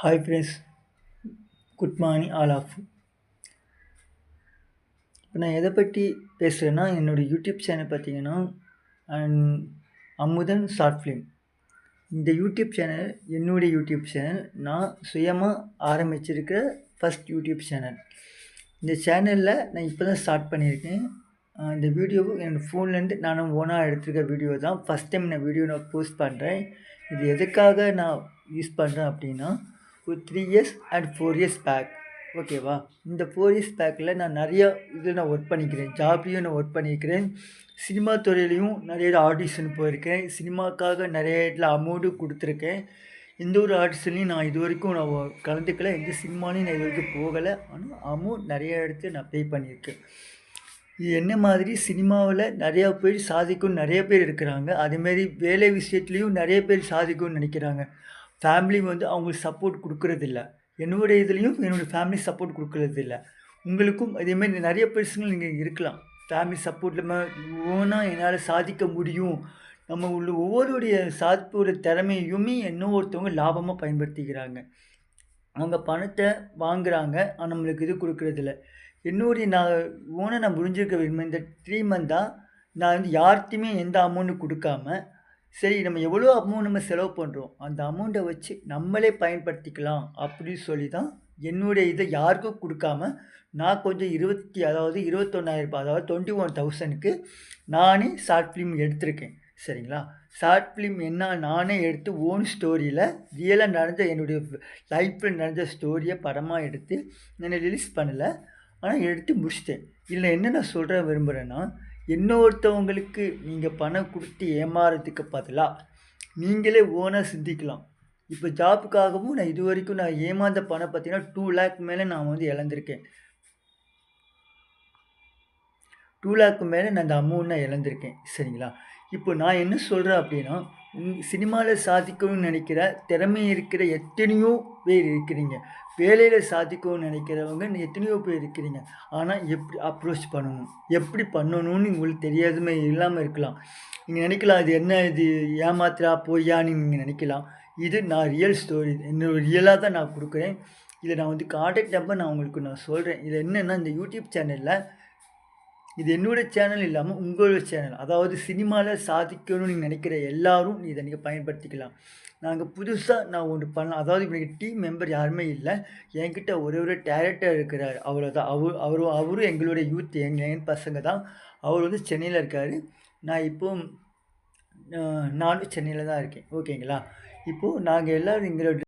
Hi friends, good morning all of you. இப்போ நான் எதை பற்றி பேசுகிறேன்னா என்னோடய யூடியூப் சேனல் பார்த்தீங்கன்னா அண்ட் அமுதன் ஷார்ட் ஃபிலிம். இந்த யூடியூப் சேனல் என்னுடைய யூடியூப் சேனல். நான் சுயமாக ஆரம்பிச்சிருக்கிற ஃபஸ்ட் யூடியூப் சேனல். இந்த சேனலில் நான் இப்போ தான் ஸ்டார்ட் பண்ணியிருக்கேன். இந்த வீடியோ என்னோடய ஃபோன்லேருந்து நானும் ஓனாக எடுத்துருக்க வீடியோ தான். ஃபஸ்ட் டைம் நான் போஸ்ட் பண்ணுறேன். இது எதுக்காக நான் யூஸ் பண்ணுறேன் அப்படின்னா, ஒரு 3 இயர்ஸ் அண்ட் 4 இயர்ஸ் பேக், ஓகேவா? இந்த 4 இயர்ஸ் பேக்கில் நான் நிறையா இதில் நான் ஒர்க் பண்ணிக்கிறேன். ஜாப்லேயும் நான் ஒர்க் பண்ணியிருக்கிறேன். சினிமா துறையிலையும் நிறைய ஆடிஷன் போயிருக்கேன். சினிமாக்காக நிறைய இடத்துல அமௌண்ட்டும் கொடுத்துருக்கேன். எந்த ஒரு ஆடிஷன்லையும் நான் இது வரைக்கும் நான் கலந்துக்கல. எந்த சினிமாலையும் நான் இது வரைக்கும் போகலை. ஆனால் அமௌண்ட் நிறைய இடத்துல நான் பே பண்ணியிருக்கேன். இது என்ன மாதிரி சினிமாவில் நிறையா பேர் சாதிக்கணும்னு நிறைய பேர் இருக்கிறாங்க. அதேமாரி வேலை விஷயத்துலேயும் நிறைய பேர் சாதிக்கணும்னு நினைக்கிறாங்க. ஃபேமிலி அவங்களுக்கு சப்போர்ட் கொடுக்குறதில்ல. என்னுடைய இதுலேயும் என்னோடய ஃபேமிலி சப்போர்ட் கொடுக்குறதில்ல. உங்களுக்கும் அதேமாரி நிறைய பர்சனல் நீங்கள் இருக்கலாம். ஃபேமிலி சப்போர்ட் இல்லாமல் ஓனாக என்னால் சாதிக்க முடியும். நம்ம உள்ள ஒவ்வொருடைய சாதிப்போட திறமையுமே ஒருத்தவங்க லாபமாக பயன்படுத்திக்கிறாங்க. அவங்க பணத்தை வாங்குகிறாங்க, ஆனால் நம்மளுக்கு இது கொடுக்குறதில்ல. என்னுடைய நான் புரிஞ்சுக்க விரும்புகிறேன். இந்த 3 மந்த்தாக நான் யார்கிட்டையுமே எந்த அமௌண்ட்டும் கொடுக்காம, சரி நம்ம எவ்வளோ அமௌண்ட் நம்ம செலவு பண்ணுறோம், அந்த அமௌண்ட்டை வச்சு நம்மளே பயன்படுத்திக்கலாம் அப்படின்னு சொல்லி தான் என்னுடைய இதை யாருக்கும் கொடுக்காம நான் கொஞ்சம் 21,000 அதாவது 21,000க்கு நானே ஷார்ட் ஃபிலிம் எடுத்திருக்கேன். சரிங்களா? ஷார்ட் ஃபிலிம் நானே எடுத்து ஓன் ஸ்டோரியில் ரியலாக நடந்த என்னுடைய லைஃப்பில் நடந்த ஸ்டோரியை படமாக எடுத்து நான் ரிலீஸ் பண்ணலை. ஆனால் எடுத்து முடிச்சிட்டேன். இதில் என்ன நான் சொல்ல விரும்புகிறேன்னா, இன்னொருத்தவங்களுக்கு நீங்கள் பணம் கொடுத்து ஏமாறதுக்கு பதிலாக நீங்களே ஓனாக சிந்திக்கலாம். இப்போ ஜாப்புக்காகவும் நான் இது வரைக்கும் நான் ஏமாந்த பணம் பார்த்தீங்கன்னா 2 லேக் மேலே நான் இழந்திருக்கேன். 2 லேக்கு மேலே நான் அந்த அமௌண்ட் நான் இழந்திருக்கேன். சரிங்களா? இப்போ நான் என்ன சொல்கிறேன் அப்படின்னா, சினிமாவில் சாதிக்கணும்னு நினைக்கிற திறமை இருக்கிற எத்தனையோ பேர் இருக்கிறீங்க. வேலையில் சாதிக்கணும்னு நினைக்கிறவங்க எத்தனையோ பேர் இருக்கிறீங்க. ஆனால் எப்படி அப்ரோச் பண்ணணும், எப்படி பண்ணணும்னு உங்களுக்கு தெரியாதுமே இல்லாமல் இருக்கலாம். நீங்கள் நினைக்கலாம் இது என்ன, இது ஏமாத்திரா பொய்யான்னு நீங்கள் நினைக்கலாம். இது நான் ரியல் ஸ்டோரி, என்னோட ரியலாக தான் நான் கொடுக்குறேன். இதை நான் கான்டாக்ட் நம்பர் நான் உங்களுக்கு சொல்கிறேன். இது என்னென்னா, இந்த யூடியூப் சேனலில் இது என்னோடய சேனல் இல்லாமல் உங்களோட சேனல். அதாவது சினிமாவில் சாதிக்கணும்னு நீங்கள் நினைக்கிற எல்லோரும் இதை நீங்கள் பயன்படுத்திக்கலாம். நாங்கள் புதுசாக நான் ஒன்று பண்ணலாம். அதாவது இப்போ எனக்கு டீம் மெம்பர் யாருமே இல்லை. என்கிட்ட ஒரு டேரக்டர் இருக்கிறார், அவ்வளோதான். அவரும் எங்களுடைய யூத் என் பசங்க தான். அவர் சென்னையில் இருக்கார். நான் இப்போது நானும் சென்னையில் தான் இருக்கேன். ஓகேங்களா? இப்போது நாங்கள் எல்லோரும் எங்களோட